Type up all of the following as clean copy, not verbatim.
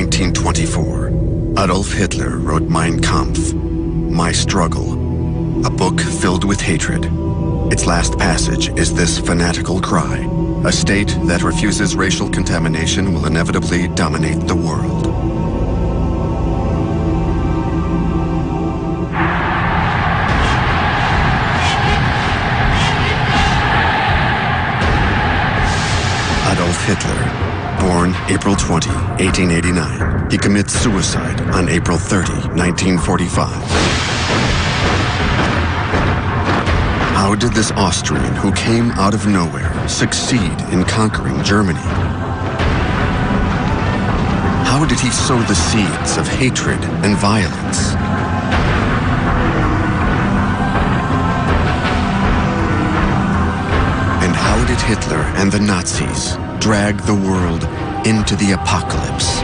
1924, Adolf Hitler wrote Mein Kampf, My Struggle, a book filled with hatred. Its last passage is this fanatical cry: a state that refuses racial contamination will inevitably dominate the world. Adolf Hitler, born April 20, 1889. He commits suicide on April 30, 1945. How did this Austrian, who came out of nowhere, succeed in conquering Germany? How did he sow the seeds of hatred and violence? And how did Hitler and the Nazis drag the world into the apocalypse?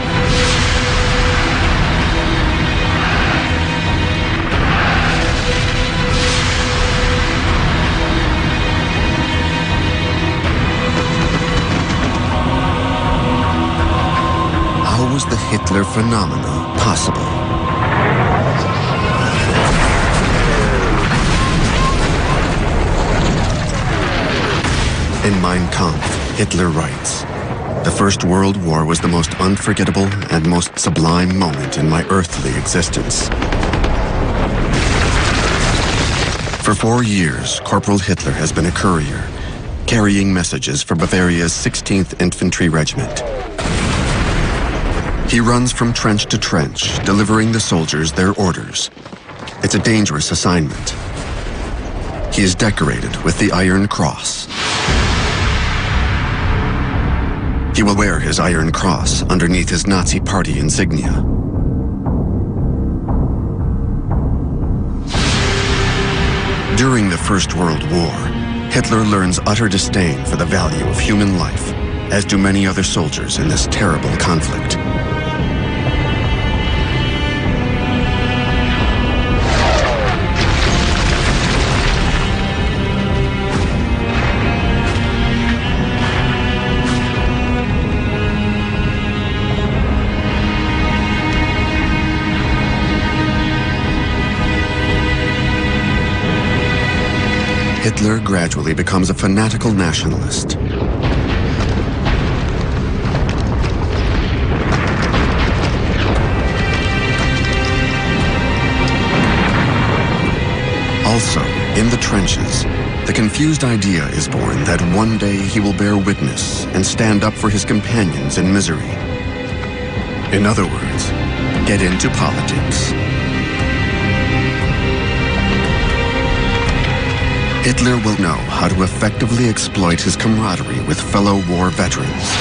How was the Hitler phenomenon possible? In Mein Kampf, Hitler writes, "The First World War was the most unforgettable and most sublime moment in my earthly existence." For 4 years, Corporal Hitler has been a courier, carrying messages for Bavaria's 16th Infantry Regiment. He runs from trench to trench, delivering the soldiers their orders. It's a dangerous assignment. He is decorated with the Iron Cross. He will wear his Iron Cross underneath his Nazi Party insignia. During the First World War, Hitler learns utter disdain for the value of human life, as do many other soldiers in this terrible conflict. Hitler gradually becomes a fanatical nationalist. Also, in the trenches, the confused idea is born that one day he will bear witness and stand up for his companions in misery. In other words, get into politics. Hitler will know how to effectively exploit his camaraderie with fellow war veterans,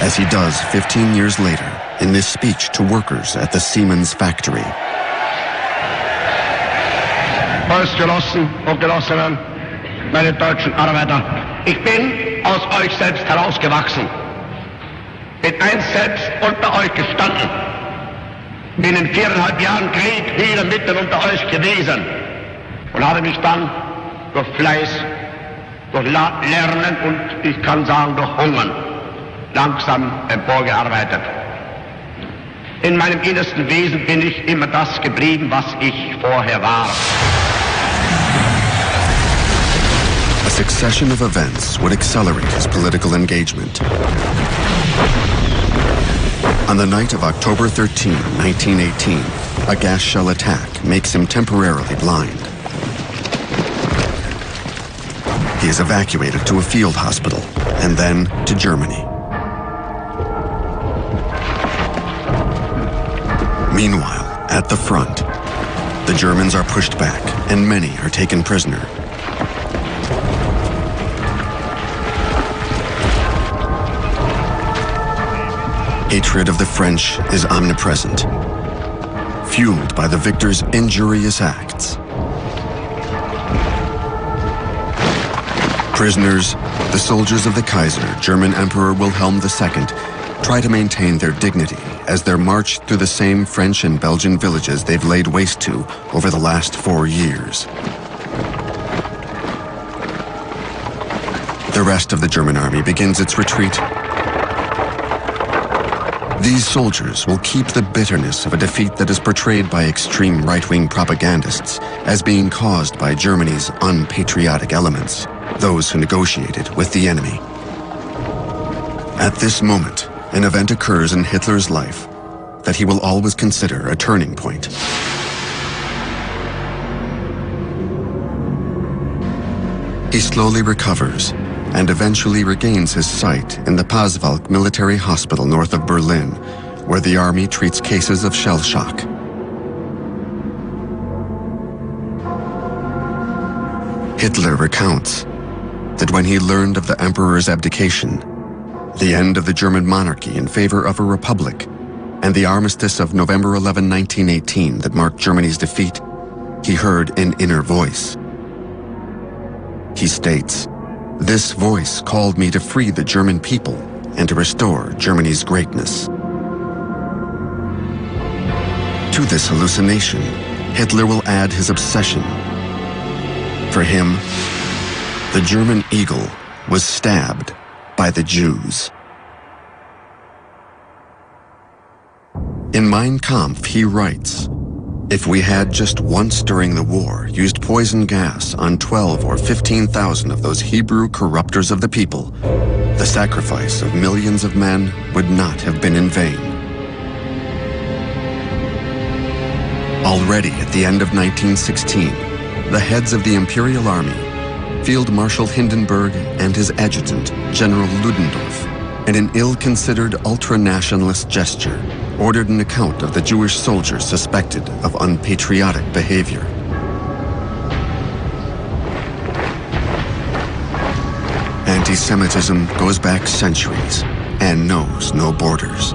as he does 15 years later in this speech to workers at the Siemens factory. Volksgenossen und Genossinnen, meine deutschen Arbeiter, ich bin aus euch selbst herausgewachsen, bin einst selbst unter euch gestanden, bin in 4,5 Jahren Krieg wieder mitten unter euch gewesen und habe mich dann durch Fleiß, durch Lernen und ich kann sagen durch Hungern langsam emporgearbeitet. In meinem innersten Wesen bin ich immer das geblieben, was ich vorher war. A succession of events would accelerate his political engagement. On the night of October 13, 1918, a gas shell attack makes him temporarily blind. He is evacuated to a field hospital and then to Germany. Meanwhile, at the front, the Germans are pushed back and many are taken prisoner. Hatred of the French is omnipresent, fueled by the victors' injurious acts. Prisoners, the soldiers of the Kaiser, German Emperor Wilhelm II, try to maintain their dignity as they march through the same French and Belgian villages they've laid waste to over the last 4 years. The rest of the German army begins its retreat. These soldiers will keep the bitterness of a defeat that is portrayed by extreme right-wing propagandists as being caused by Germany's unpatriotic elements, those who negotiated with the enemy. At this moment, an event occurs in Hitler's life that he will always consider a turning point. He slowly recovers and eventually regains his sight in the Pasewalk military hospital north of Berlin, where the army treats cases of shell shock. Hitler recounts that when he learned of the emperor's abdication, the end of the German monarchy in favor of a republic, and the armistice of November 11, 1918 that marked Germany's defeat, he heard an inner voice. He states, "This voice called me to free the German people and to restore Germany's greatness." To this hallucination, Hitler will add his obsession. For him, the German eagle was stabbed by the Jews. In Mein Kampf, he writes, "If we had just once during the war used poison gas on 12 or 15,000 of those Hebrew corrupters of the people, the sacrifice of millions of men would not have been in vain." Already at the end of 1916, the heads of the Imperial Army, Field Marshal Hindenburg and his adjutant, General Ludendorff, in an ill-considered ultra-nationalist gesture, ordered an account of the Jewish soldiers suspected of unpatriotic behavior. Anti-Semitism goes back centuries and knows no borders.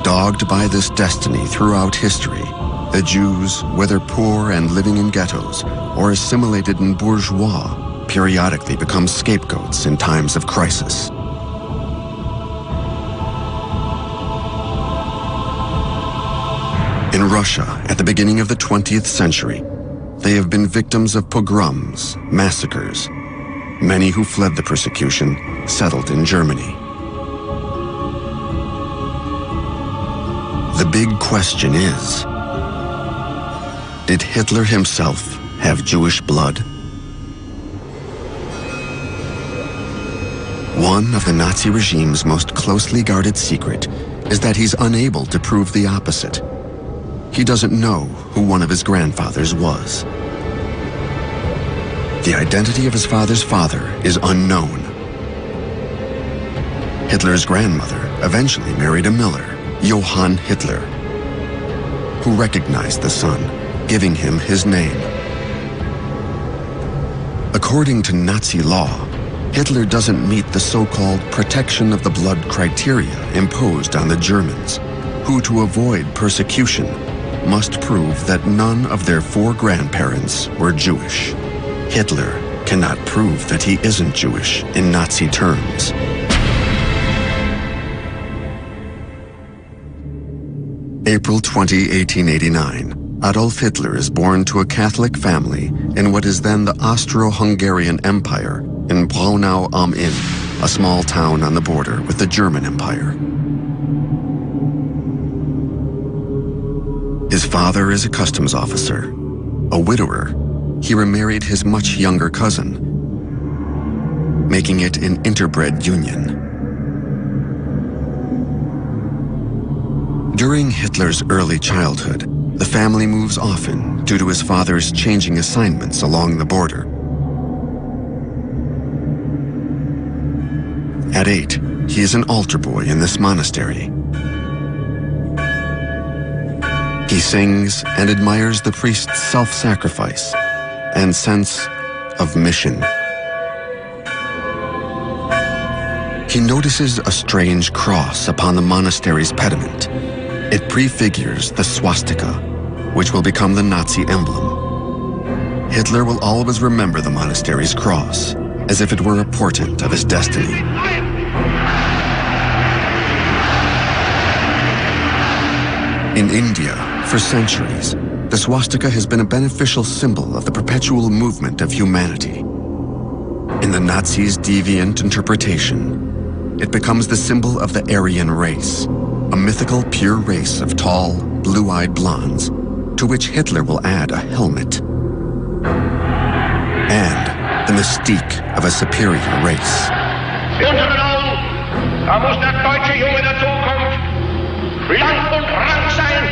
Dogged by this destiny throughout history, the Jews, whether poor and living in ghettos or assimilated in bourgeois, periodically become scapegoats in times of crisis. In Russia, at the beginning of the 20th century, they have been victims of pogroms, massacres. Many who fled the persecution settled in Germany. The big question is, did Hitler himself have Jewish blood? One of the Nazi regime's most closely guarded secret is that he's unable to prove the opposite. He doesn't know who one of his grandfathers was. The identity of his father's father is unknown. Hitler's grandmother eventually married a miller, Johann Hitler, who recognized the son, giving him his name. According to Nazi law, Hitler doesn't meet the so-called protection of the blood criteria imposed on the Germans, who, to avoid persecution, must prove that none of their 4 grandparents were Jewish. Hitler cannot prove that he isn't Jewish in Nazi terms. April 20, 1889. Adolf Hitler is born to a Catholic family in what is then the Austro-Hungarian Empire in Braunau am Inn, a small town on the border with the German Empire. His father is a customs officer. A widower, he remarried his much younger cousin, making it an interbred union. During Hitler's early childhood, the family moves often due to his father's changing assignments along the border. At 8, he is an altar boy in this monastery. He sings and admires the priest's self-sacrifice and sense of mission. He notices a strange cross upon the monastery's pediment. It prefigures the swastika, which will become the Nazi emblem. Hitler will always remember the monastery's cross, as if it were a portent of his destiny. In India, for centuries, the swastika has been a beneficial symbol of the perpetual movement of humanity. In the Nazis' deviant interpretation, it becomes the symbol of the Aryan race, a mythical pure race of tall, blue-eyed blondes, to which Hitler will add a helmet. And the mystique of a superior race. Unseren Augen, da muss der deutsche Junge der Zukunft lang und rank sein.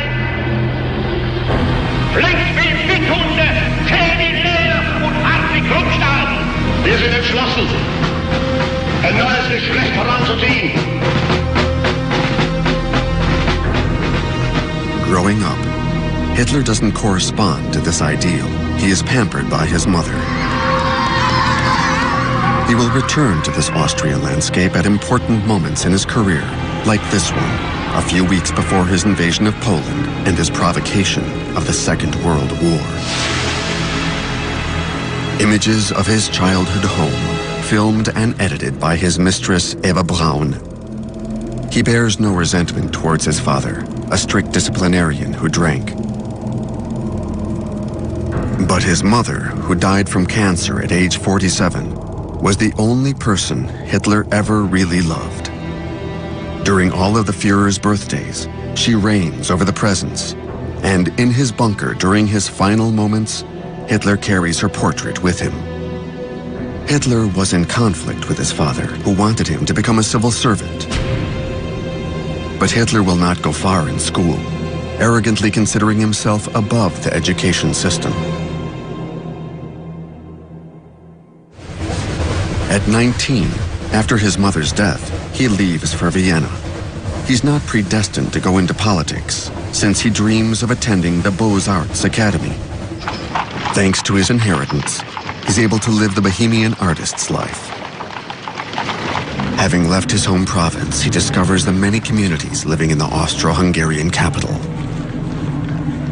Flink wie Wickhunde, zäh wie Leder und hart wie Krummstahl. Wir sind entschlossen, ein neues Geschlecht heranzuziehen. Growing up, Hitler doesn't correspond to this ideal. He is pampered by his mother. He will return to this Austrian landscape at important moments in his career, like this one, a few weeks before his invasion of Poland and his provocation of the Second World War. Images of his childhood home, filmed and edited by his mistress Eva Braun. He bears no resentment towards his father, a strict disciplinarian who drank. But his mother, who died from cancer at age 47, was the only person Hitler ever really loved. During all of the Führer's birthdays, she reigns over the presents, and in his bunker during his final moments, Hitler carries her portrait with him. Hitler was in conflict with his father, who wanted him to become a civil servant. But Hitler will not go far in school, arrogantly considering himself above the education system. At 19, after his mother's death, he leaves for Vienna. He's not predestined to go into politics, since he dreams of attending the Beaux-Arts Academy. Thanks to his inheritance, he's able to live the bohemian artist's life. Having left his home province, he discovers the many communities living in the Austro-Hungarian capital.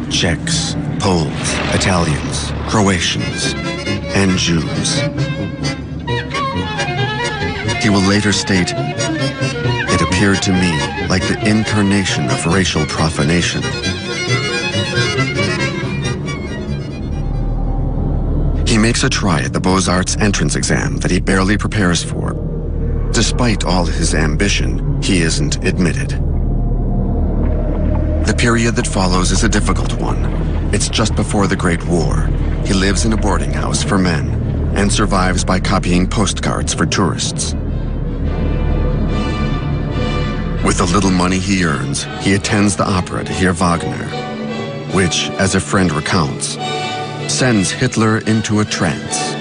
Czechs, Poles, Italians, Croatians, and Jews. He will later state, "It appeared to me like the incarnation of racial profanation." He makes a try at the Beaux-Arts entrance exam that he barely prepares for. Despite all his ambition, he isn't admitted. The period that follows is a difficult one. It's just before the Great War. He lives in a boarding house for men and survives by copying postcards for tourists. With the little money he earns, he attends the opera to hear Wagner, which, as a friend recounts, sends Hitler into a trance.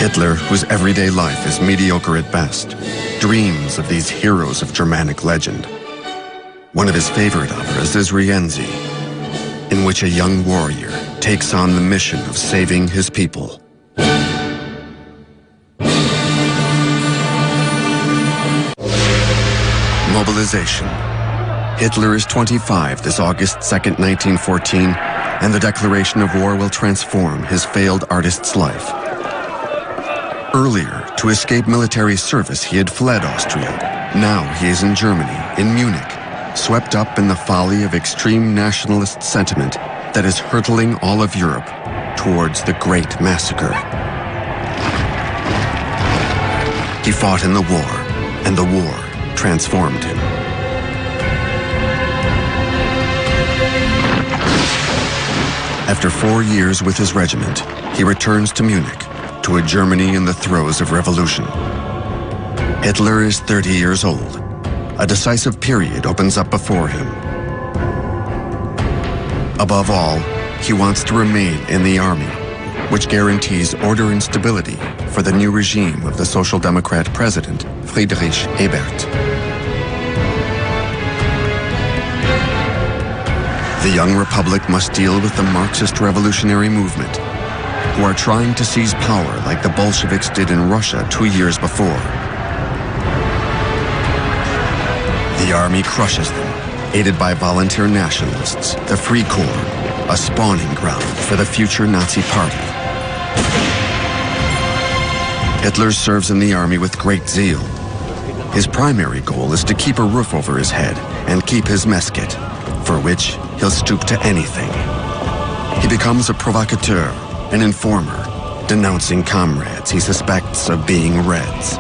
Hitler, whose everyday life is mediocre at best, dreams of these heroes of Germanic legend. One of his favorite operas is Rienzi, in which a young warrior takes on the mission of saving his people. Mobilization. Hitler is 25 this August 2nd, 1914, and the declaration of war will transform his failed artist's life. Earlier, to escape military service, he had fled Austria. Now he is in Germany, in Munich, swept up in the folly of extreme nationalist sentiment that is hurtling all of Europe towards the Great Massacre. He fought in the war, and the war transformed him. After 4 years with his regiment, he returns to Munich, to a Germany in the throes of revolution. Hitler is 30 years old. A decisive period opens up before him. Above all, he wants to remain in the army, which guarantees order and stability for the new regime of the Social Democrat president, Friedrich Ebert. The young republic must deal with the Marxist revolutionary movement, who are trying to seize power like the Bolsheviks did in Russia 2 years before. The army crushes them, aided by volunteer nationalists, the Free Corps, a spawning ground for the future Nazi party. Hitler serves in the army with great zeal. His primary goal is to keep a roof over his head and keep his mess kit, for which he'll stoop to anything. He becomes a provocateur, an informer, denouncing comrades he suspects of being Reds.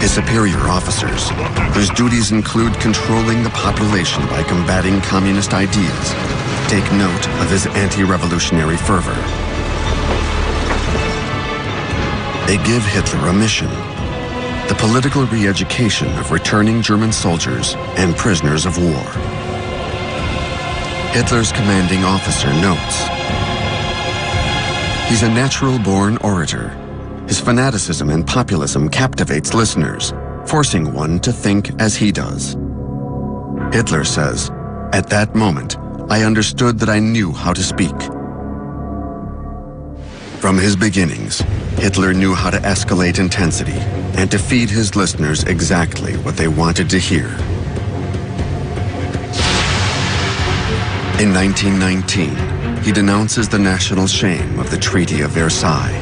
His superior officers, whose duties include controlling the population by combating communist ideas, take note of his anti-revolutionary fervor. They give Hitler a mission: the political re-education of returning German soldiers and prisoners of war. Hitler's commanding officer notes, "He's a natural-born orator. His fanaticism and populism captivates listeners, forcing one to think as he does." Hitler says, "At that moment, I understood that I knew how to speak." From his beginnings, Hitler knew how to escalate intensity and to feed his listeners exactly what they wanted to hear. In 1919, he denounces the national shame of the Treaty of Versailles.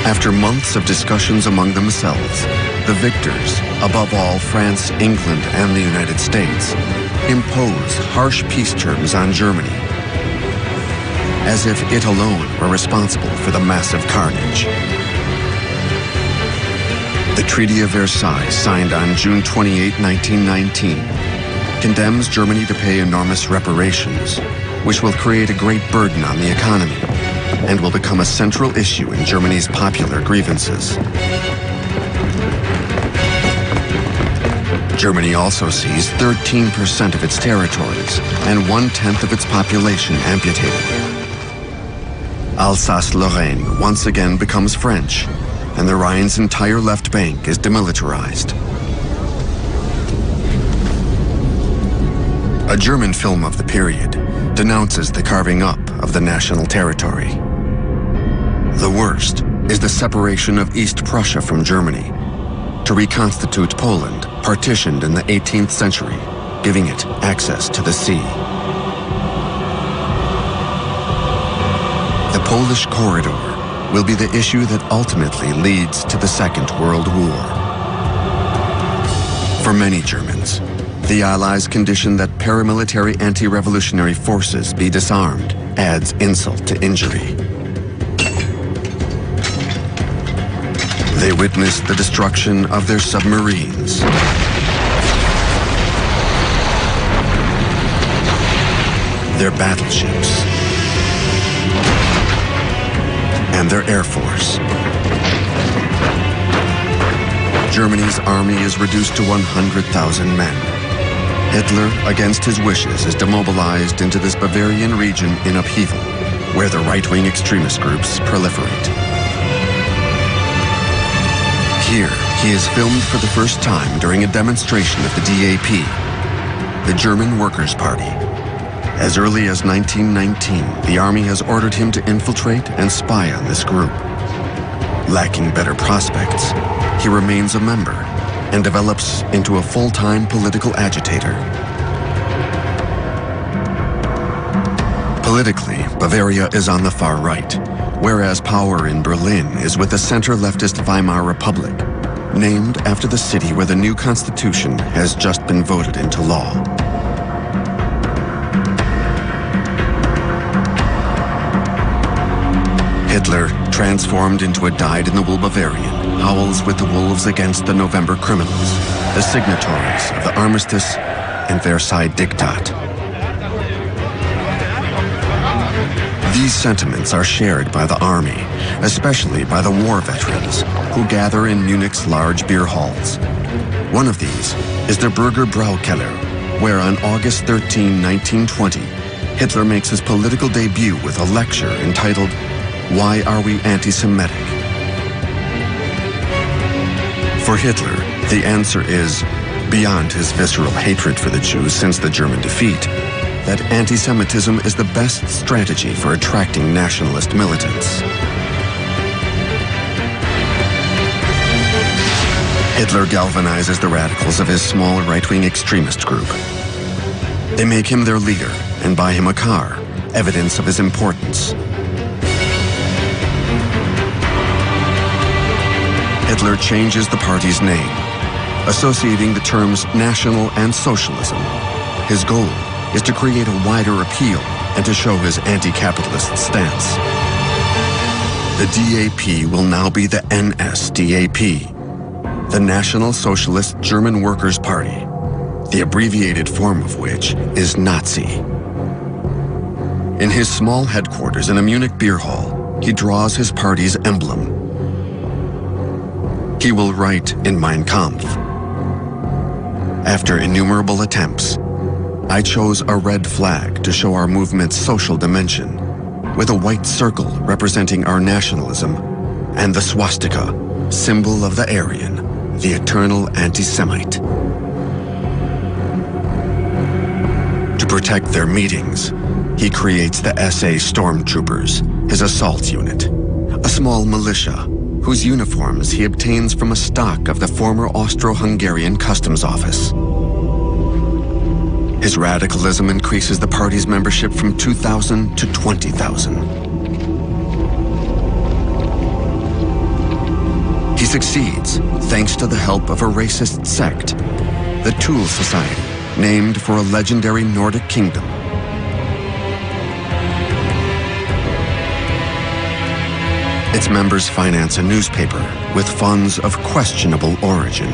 After months of discussions among themselves, the victors, above all France, England, and the United States, impose harsh peace terms on Germany, as if it alone were responsible for the massive carnage. The Treaty of Versailles, signed on June 28, 1919, condemns Germany to pay enormous reparations, which will create a great burden on the economy and will become a central issue in Germany's popular grievances. Germany also sees 13% of its territories and 1/10 of its population amputated. Alsace-Lorraine once again becomes French, and the Rhine's entire left bank is demilitarized. A German film of the period denounces the carving up of the national territory. The worst is the separation of East Prussia from Germany to reconstitute Poland, partitioned in the 18th century, giving it access to the sea. The Polish corridor will be the issue that ultimately leads to the Second World War. For many Germans, the Allies' condition that paramilitary anti-revolutionary forces be disarmed adds insult to injury. They witnessed the destruction of their submarines, their battleships, and their air force. Germany's army is reduced to 100,000 men. Hitler, against his wishes, is demobilized into this Bavarian region in upheaval, where the right-wing extremist groups proliferate. Here, he is filmed for the first time during a demonstration of the DAP, the German Workers' Party. As early as 1919, the army has ordered him to infiltrate and spy on this group. Lacking better prospects, he remains a member and develops into a full-time political agitator. Politically, Bavaria is on the far right, whereas power in Berlin is with the center-leftist Weimar Republic, named after the city where the new constitution has just been voted into law. Hitler, transformed into a dyed-in-the-wool Bavarian, howls with the wolves against the November criminals, the signatories of the Armistice and Versailles Diktat. These sentiments are shared by the army, especially by the war veterans, who gather in Munich's large beer halls. One of these is the Burger Braukeller, where on August 13, 1920, Hitler makes his political debut with a lecture entitled, "Why Are We Anti-Semitic?" For Hitler, the answer is, beyond his visceral hatred for the Jews since the German defeat, that anti-Semitism is the best strategy for attracting nationalist militants. Hitler galvanizes the radicals of his small right-wing extremist group. They make him their leader and buy him a car, evidence of his importance. Hitler changes the party's name. associating the terms national and socialism. His goal is to create a wider appeal and to show his anti-capitalist stance. The DAP will now be the NSDAP, the National Socialist German Workers' Party, the abbreviated form of which is Nazi. In his small headquarters in a Munich beer hall, he draws his party's emblem. He will write in Mein Kampf, "After innumerable attempts, I chose a red flag to show our movement's social dimension, with a white circle representing our nationalism, and the swastika, symbol of the Aryan, the eternal anti-Semite." To protect their meetings, he creates the SA Stormtroopers, his assault unit, a small militia whose uniforms he obtains from a stock of the former Austro-Hungarian customs office. His radicalism increases the party's membership from 2,000 to 20,000. He succeeds thanks to the help of a racist sect, the Tool Society, named for a legendary Nordic kingdom. Its members finance a newspaper with funds of questionable origin.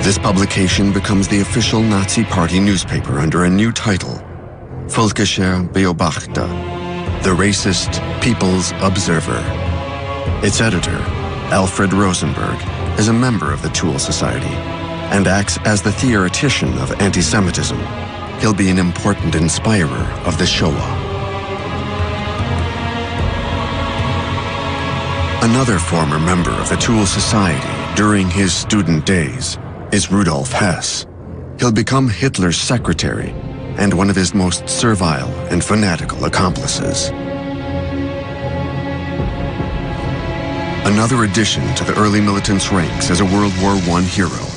This publication becomes the official Nazi Party newspaper under a new title, Völkischer Beobachter, the Racist People's Observer. Its editor, Alfred Rosenberg, is a member of the Tool Society and acts as the theoretician of anti-Semitism. He'll be an important inspirer of the Shoah. Another former member of the Tool Society during his student days is Rudolf Hess. He'll become Hitler's secretary and one of his most servile and fanatical accomplices. Another addition to the early militants' ranks is a World War I hero,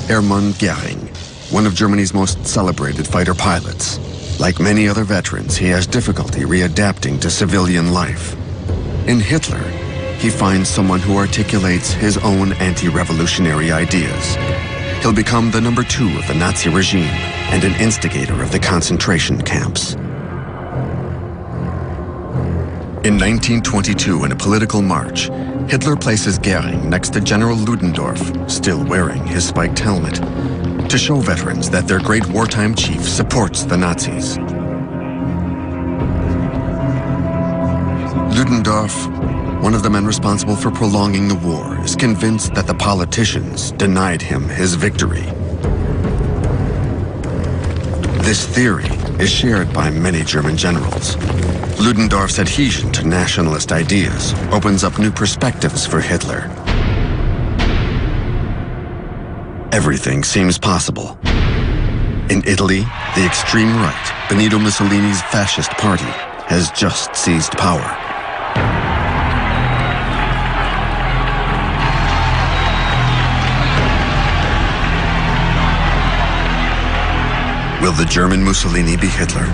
Hermann Göring, one of Germany's most celebrated fighter pilots. Like many other veterans, he has difficulty readapting to civilian life. In Hitler, he finds someone who articulates his own anti-revolutionary ideas. He'll become the number 2 of the Nazi regime and an instigator of the concentration camps. In 1922, in a political march, Hitler places Göring next to General Ludendorff, still wearing his spiked helmet, to show veterans that their great wartime chief supports the Nazis. Ludendorff, one of the men responsible for prolonging the war, is convinced that the politicians denied him his victory. This theory is shared by many German generals. Ludendorff's adhesion to nationalist ideas opens up new perspectives for Hitler. Everything seems possible. In Italy, the extreme right, Benito Mussolini's fascist party, has just seized power. Will the German Mussolini be Hitler?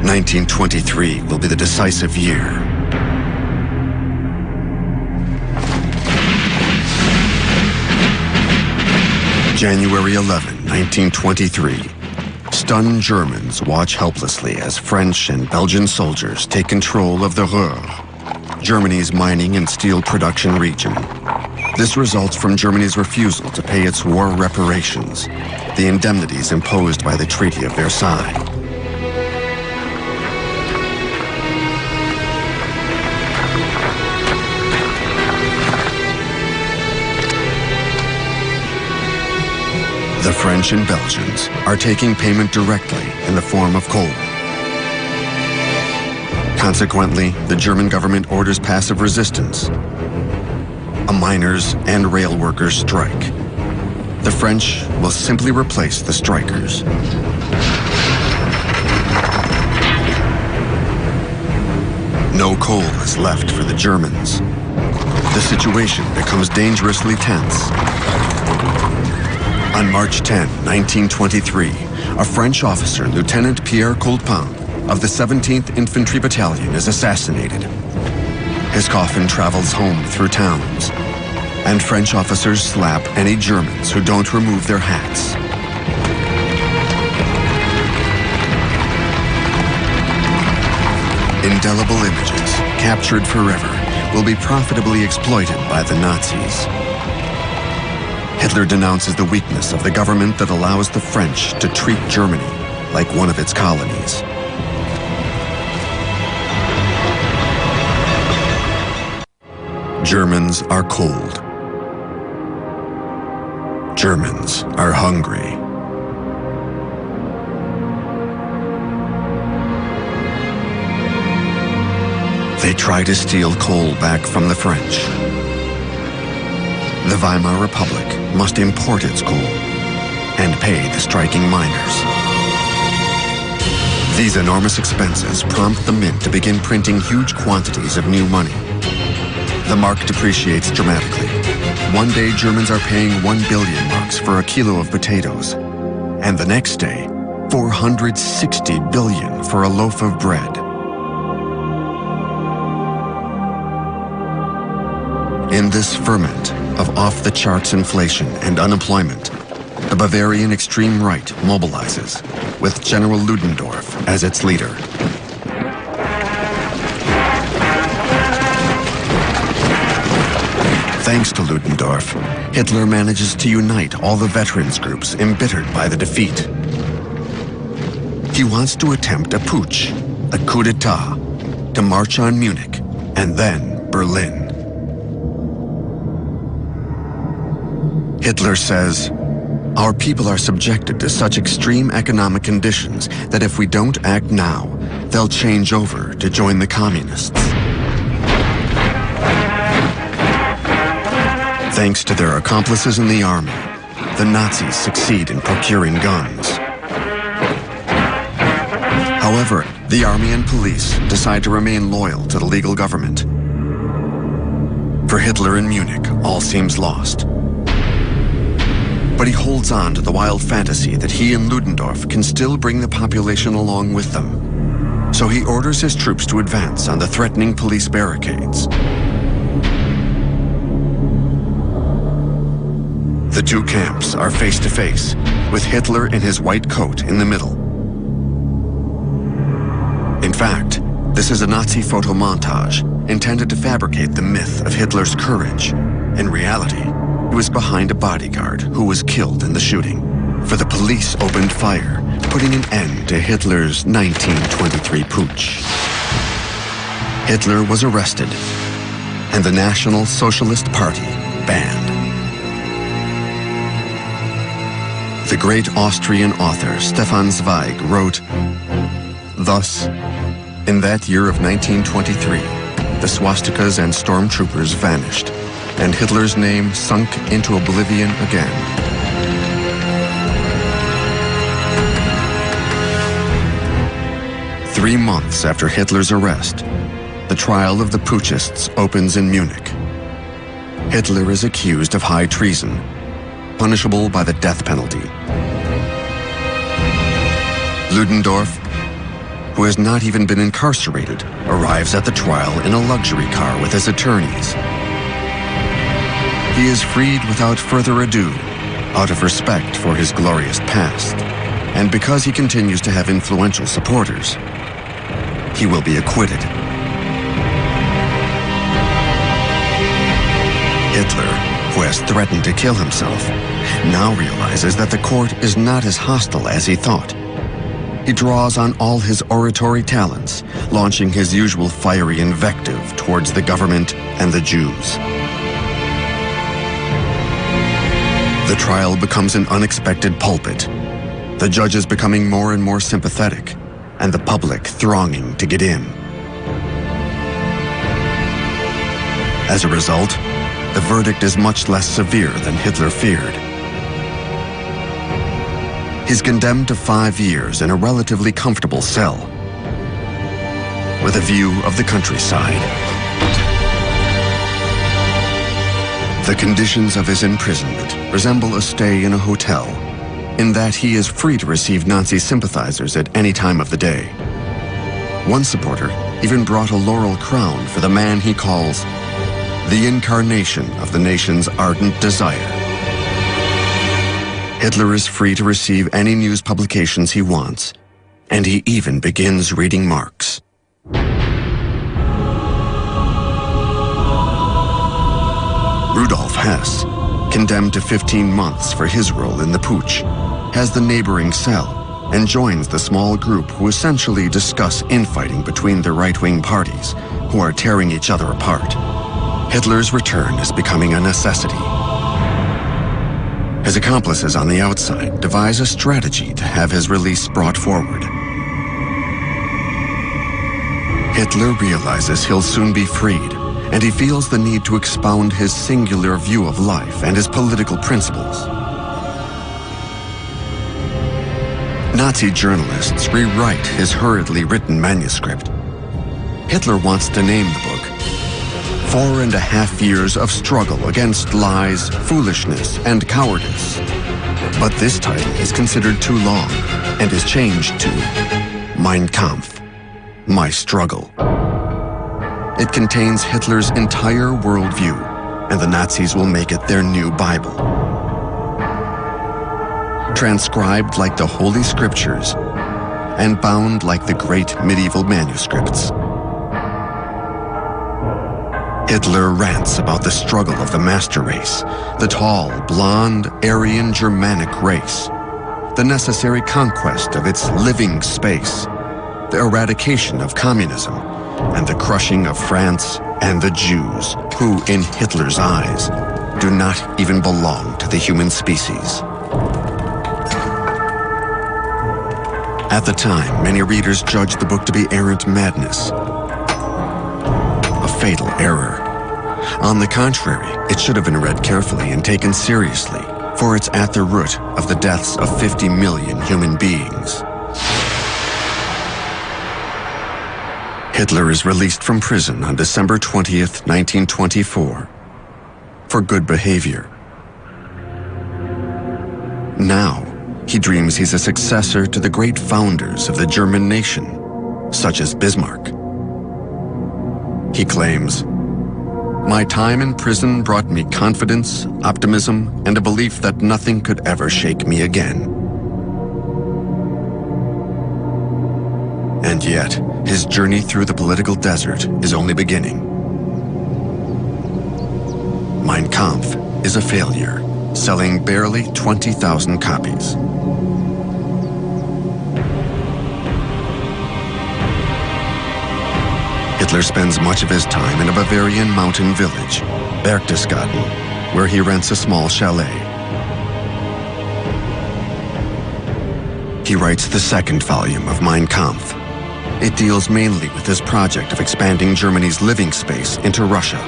1923 will be the decisive year. January 11, 1923. Stunned Germans watch helplessly as French and Belgian soldiers take control of the Ruhr, Germany's mining and steel production region. This results from Germany's refusal to pay its war reparations, the indemnities imposed by the Treaty of Versailles. The French and Belgians are taking payment directly in the form of coal. Consequently, the German government orders passive resistance, a miners' and rail workers' strike. The French will simply replace the strikers. No coal is left for the Germans. The situation becomes dangerously tense. On March 10, 1923, a French officer, Lieutenant Pierre Coulpin, of the 17th Infantry Battalion, is assassinated. His coffin travels home through towns. And French officers slap any Germans who don't remove their hats. Indelible images, captured forever, will be profitably exploited by the Nazis. Hitler denounces the weakness of the government that allows the French to treat Germany like one of its colonies. Germans are cold. Germans are hungry. They try to steal coal back from the French. The Weimar Republic must import its coal and pay the striking miners. These enormous expenses prompt the mint to begin printing huge quantities of new money. The mark depreciates dramatically. One day, Germans are paying 1 billion marks for a kilo of potatoes, and the next day, 460 billion for a loaf of bread. In this ferment of off-the-charts inflation and unemployment, the Bavarian extreme right mobilizes, with General Ludendorff as its leader. Thanks to Ludendorff, Hitler manages to unite all the veterans groups embittered by the defeat. He wants to attempt a putsch, a coup d'etat, to march on Munich and then Berlin. Hitler says, "Our people are subjected to such extreme economic conditions that if we don't act now, they'll change over to join the communists." Thanks to their accomplices in the army, the Nazis succeed in procuring guns. However, the army and police decide to remain loyal to the legal government. For Hitler in Munich, all seems lost. But he holds on to the wild fantasy that he and Ludendorff can still bring the population along with them. So he orders his troops to advance on the threatening police barricades. The two camps are face to face, with Hitler in his white coat in the middle. In fact, this is a Nazi photo montage intended to fabricate the myth of Hitler's courage. In reality, he was behind a bodyguard who was killed in the shooting, for the police opened fire, putting an end to Hitler's 1923 putsch. Hitler was arrested, and the National Socialist Party banned. The great Austrian author Stefan Zweig wrote, "Thus, in that year of 1923, the swastikas and stormtroopers vanished, and Hitler's name sunk into oblivion again." Three months after Hitler's arrest, the trial of the putschists opens in Munich. Hitler is accused of high treason, punishable by the death penalty. Ludendorff, who has not even been incarcerated, arrives at the trial in a luxury car with his attorneys. He is freed without further ado, out of respect for his glorious past, and because he continues to have influential supporters. He will be acquitted. Hitler, who has threatened to kill himself, now realizes that the court is not as hostile as he thought. He draws on all his oratory talents, launching his usual fiery invective towards the government and the Jews. The trial becomes an unexpected pulpit, the judges becoming more and more sympathetic, and the public thronging to get in. As a result, the verdict is much less severe than Hitler feared. He's condemned to 5 years in a relatively comfortable cell, with a view of the countryside. The conditions of his imprisonment resemble a stay in a hotel, in that he is free to receive Nazi sympathizers at any time of the day. One supporter even brought a laurel crown for the man he calls the incarnation of the nation's ardent desire. Hitler is free to receive any news publications he wants, and he even begins reading Marx. Rudolf Hess, condemned to 15 months for his role in the putsch, has the neighboring cell and joins the small group who essentially discuss infighting between the right-wing parties who are tearing each other apart. Hitler's return is becoming a necessity. His accomplices on the outside devise a strategy to have his release brought forward. Hitler realizes he'll soon be freed, and he feels the need to expound his singular view of life and his political principles. Nazi journalists rewrite his hurriedly written manuscript. Hitler wants to name the book 4.5 years of struggle against lies, foolishness, and cowardice. But this title is considered too long and is changed to Mein Kampf, My Struggle. It contains Hitler's entire worldview, and the Nazis will make it their new Bible. Transcribed like the Holy Scriptures and bound like the great medieval manuscripts. Hitler rants about the struggle of the master race, the tall, blonde, Aryan Germanic race, the necessary conquest of its living space, the eradication of communism, and the crushing of France and the Jews, who, in Hitler's eyes, do not even belong to the human species. At the time, many readers judged the book to be errant madness, a fatal error. On the contrary, it should have been read carefully and taken seriously, for it's at the root of the deaths of 50 million human beings. Hitler is released from prison on December 20th, 1924, for good behavior. Now, he dreams he's a successor to the great founders of the German nation, such as Bismarck. He claims, "My time in prison brought me confidence, optimism, and a belief that nothing could ever shake me again." And yet, his journey through the political desert is only beginning. Mein Kampf is a failure, selling barely 20,000 copies. Hitler spends much of his time in a Bavarian mountain village, Berchtesgaden, where he rents a small chalet. He writes the second volume of Mein Kampf. It deals mainly with his project of expanding Germany's living space into Russia.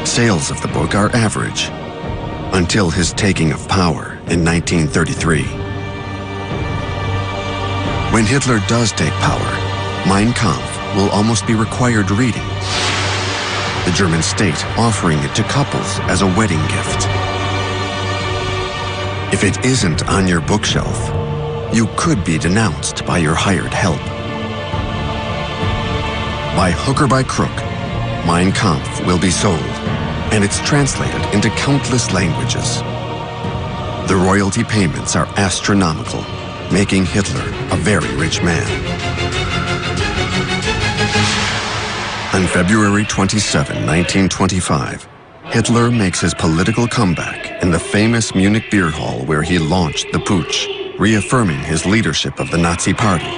Sales of the book are average, until his taking of power in 1933. When Hitler does take power, Mein Kampf will almost be required reading, the German state offering it to couples as a wedding gift. If it isn't on your bookshelf, you could be denounced by your hired help. By hook or by crook, Mein Kampf will be sold, and it's translated into countless languages. The royalty payments are astronomical, making Hitler a very rich man. On February 27, 1925, Hitler makes his political comeback in the famous Munich beer hall where he launched the putsch, reaffirming his leadership of the Nazi Party.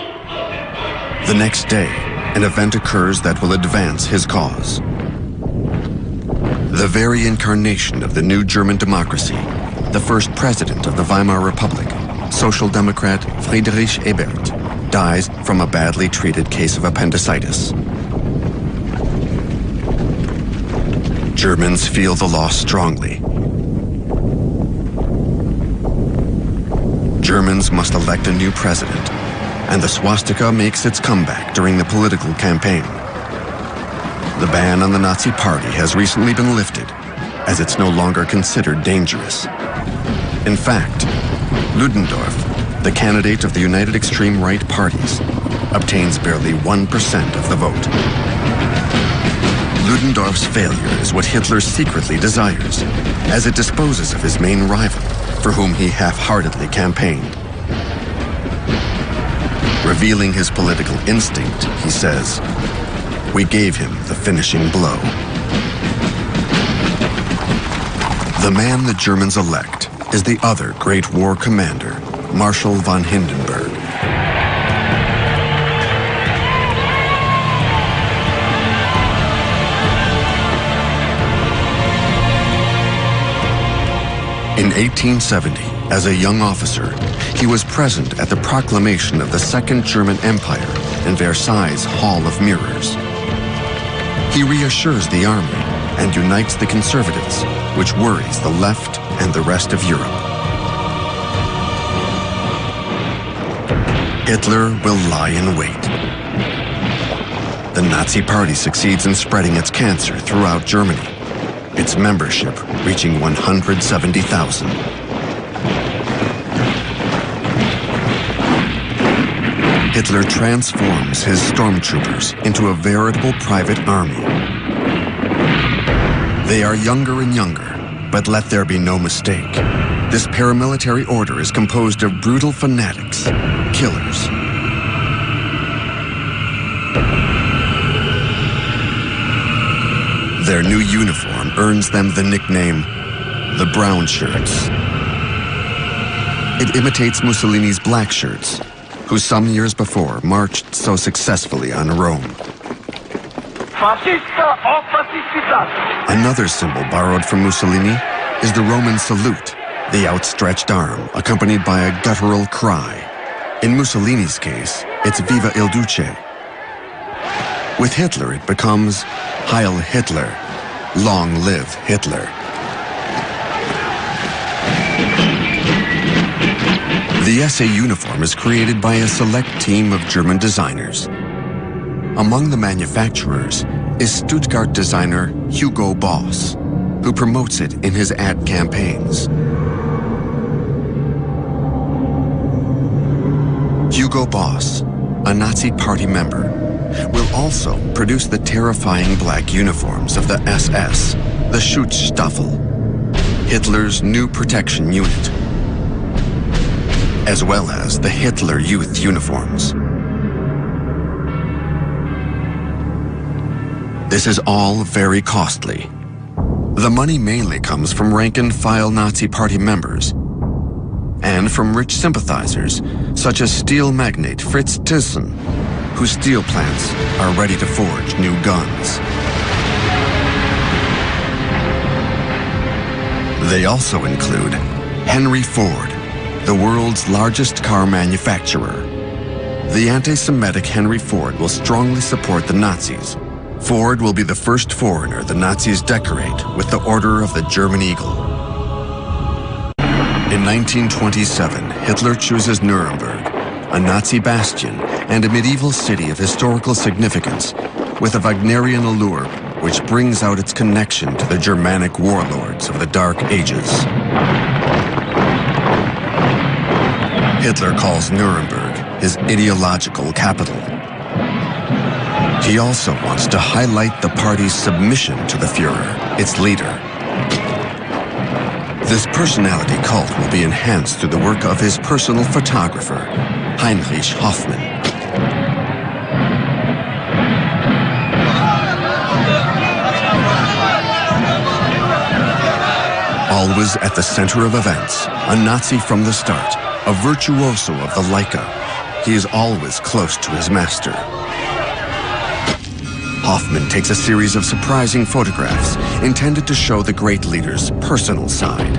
The next day, an event occurs that will advance his cause. The very incarnation of the new German democracy, the first president of the Weimar Republic, Social Democrat Friedrich Ebert, dies from a badly treated case of appendicitis. Germans feel the loss strongly. Germans must elect a new president, and the swastika makes its comeback during the political campaign. The ban on the Nazi Party has recently been lifted, as it's no longer considered dangerous. In fact, Ludendorff, the candidate of the United Extreme Right parties, obtains barely 1% of the vote. Ludendorff's failure is what Hitler secretly desires, as it disposes of his main rival, for whom he half-heartedly campaigned. Revealing his political instinct, he says, "We gave him the finishing blow." The man the Germans elect is the other great war commander, Marshal von Hindenburg. In 1870, as a young officer, he was present at the proclamation of the Second German Empire in Versailles' Hall of Mirrors. He reassures the army and unites the conservatives, which worries the left and the rest of Europe. Hitler will lie in wait. The Nazi Party succeeds in spreading its cancer throughout Germany, its membership reaching 170,000. Hitler transforms his stormtroopers into a veritable private army. They are younger and younger, but let there be no mistake. This paramilitary order is composed of brutal fanatics, killers. Their new uniform earns them the nickname, the Brown Shirts. It imitates Mussolini's black shirts, who some years before marched so successfully on Rome. Another symbol borrowed from Mussolini is the Roman salute, the outstretched arm accompanied by a guttural cry. In Mussolini's case, it's Viva il Duce. With Hitler, it becomes Heil Hitler, long live Hitler. The SA uniform is created by a select team of German designers. Among the manufacturers is Stuttgart designer Hugo Boss, who promotes it in his ad campaigns. Hugo Boss, a Nazi Party member, will also produce the terrifying black uniforms of the SS, the Schutzstaffel, Hitler's new protection unit, as well as the Hitler Youth uniforms. This is all very costly. The money mainly comes from rank-and-file Nazi Party members and from rich sympathizers such as steel magnate Fritz Thyssen, whose steel plants are ready to forge new guns. They also include Henry Ford, the world's largest car manufacturer. The anti-Semitic Henry Ford will strongly support the Nazis. Ford will be the first foreigner the Nazis decorate with the Order of the German Eagle. In 1927, Hitler chooses Nuremberg, a Nazi bastion and a medieval city of historical significance, with a Wagnerian allure which brings out its connection to the Germanic warlords of the Dark Ages. Hitler calls Nuremberg his ideological capital. He also wants to highlight the party's submission to the Führer, its leader. This personality cult will be enhanced through the work of his personal photographer, Heinrich Hoffmann. Always at the center of events, a Nazi from the start, a virtuoso of the Leica, he is always close to his master. Hoffmann takes a series of surprising photographs intended to show the great leader's personal side.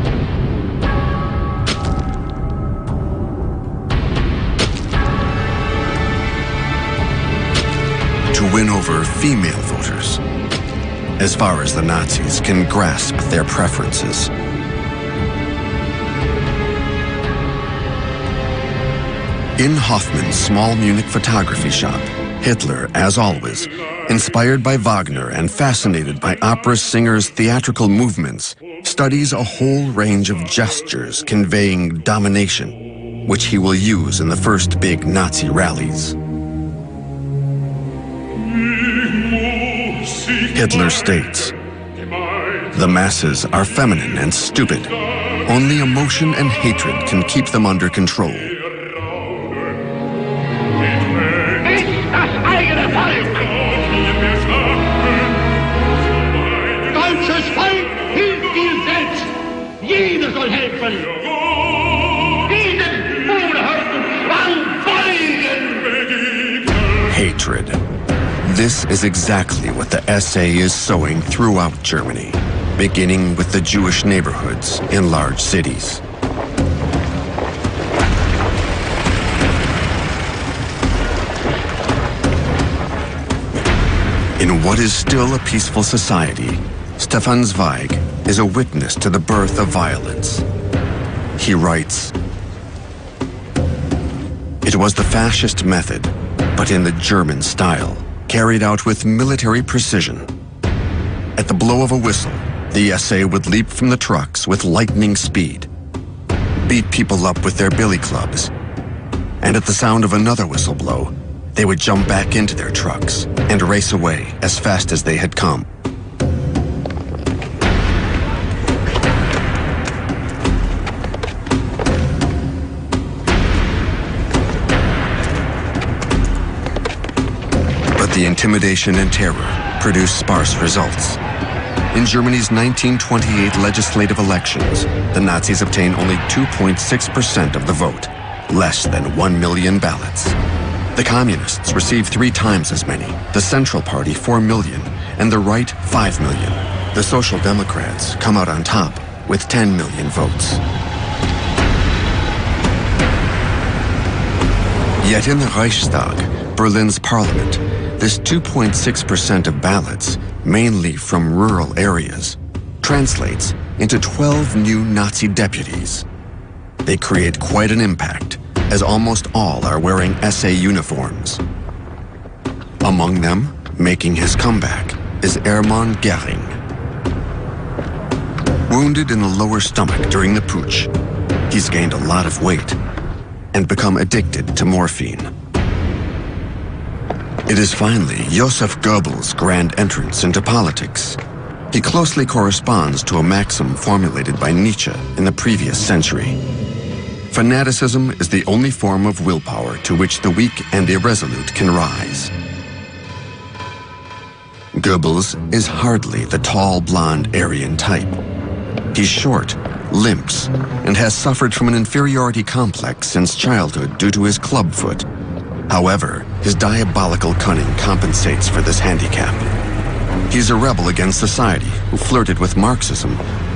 To win over female voters, as far as the Nazis can grasp their preferences. In Hoffmann's small Munich photography shop, Hitler, as always, inspired by Wagner and fascinated by opera singers' theatrical movements, studies a whole range of gestures conveying domination, which he will use in the first big Nazi rallies. Hitler states, "The masses are feminine and stupid. Only emotion and hatred can keep them under control." Deutsches Volk hilft dir selbst. Jeder soll helfen. Diesem unerhörten Zwang folgen. Hatred. This is exactly what the SA is sowing throughout Germany, beginning with the Jewish neighborhoods in large cities. In what is still a peaceful society, Stefan Zweig is a witness to the birth of violence. He writes, "It was the fascist method, but in the German style, carried out with military precision. At the blow of a whistle, the SA would leap from the trucks with lightning speed, beat people up with their billy clubs, and at the sound of another whistle blow, they would jump back into their trucks and race away as fast as they had come." But the intimidation and terror produced sparse results. In Germany's 1928 legislative elections, the Nazis obtained only 2.6% of the vote, less than 1 million ballots. The Communists received 3 times as many, the Central Party 4 million, and the Right 5 million. The Social Democrats come out on top with 10 million votes. Yet in the Reichstag, Berlin's parliament, this 2.6% of ballots, mainly from rural areas, translates into 12 new Nazi deputies. They create quite an impact, as almost all are wearing SA uniforms. Among them, making his comeback, is Hermann Göring. Wounded in the lower stomach during the putsch, he's gained a lot of weight and become addicted to morphine. It is finally Joseph Goebbels' grand entrance into politics. He closely corresponds to a maxim formulated by Nietzsche in the previous century. Fanaticism is the only form of willpower to which the weak and irresolute can rise. Goebbels is hardly the tall, blonde Aryan type. He's short, limps, and has suffered from an inferiority complex since childhood due to his club foot. However, his diabolical cunning compensates for this handicap. He's a rebel against society who flirted with Marxism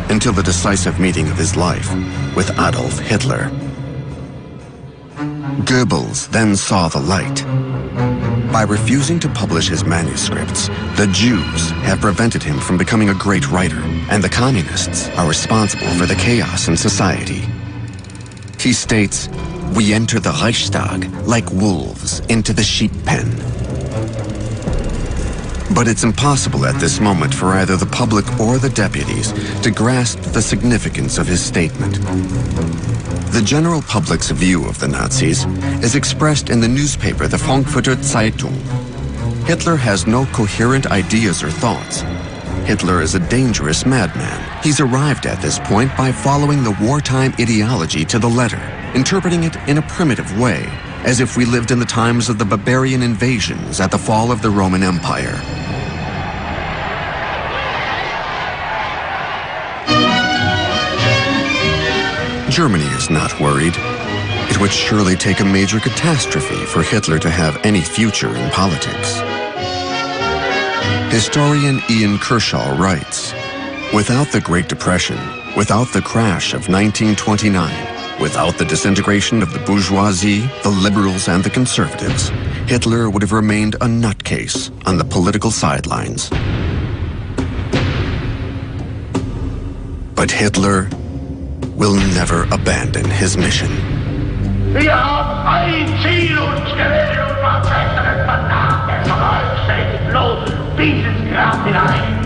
until the decisive meeting of his life with Adolf Hitler. Goebbels then saw the light. By refusing to publish his manuscripts, the Jews have prevented him from becoming a great writer, and the communists are responsible for the chaos in society. He states, "We enter the Reichstag like wolves into the sheep pen." But it's impossible at this moment for either the public or the deputies to grasp the significance of his statement. The general public's view of the Nazis is expressed in the newspaper, the Frankfurter Zeitung. Hitler has no coherent ideas or thoughts. Hitler is a dangerous madman. He's arrived at this point by following the wartime ideology to the letter, interpreting it in a primitive way, as if we lived in the times of the barbarian invasions at the fall of the Roman Empire. Germany is not worried. It would surely take a major catastrophe for Hitler to have any future in politics. Historian Ian Kershaw writes, "Without the Great Depression, without the crash of 1929, without the disintegration of the bourgeoisie, the liberals, and the conservatives, Hitler would have remained a nutcase on the political sidelines." But Hitler will never abandon his mission. Wir haben ein Ziel uns gewählt und was besseres vernachlässigt. Bloß dieses Grab hinein.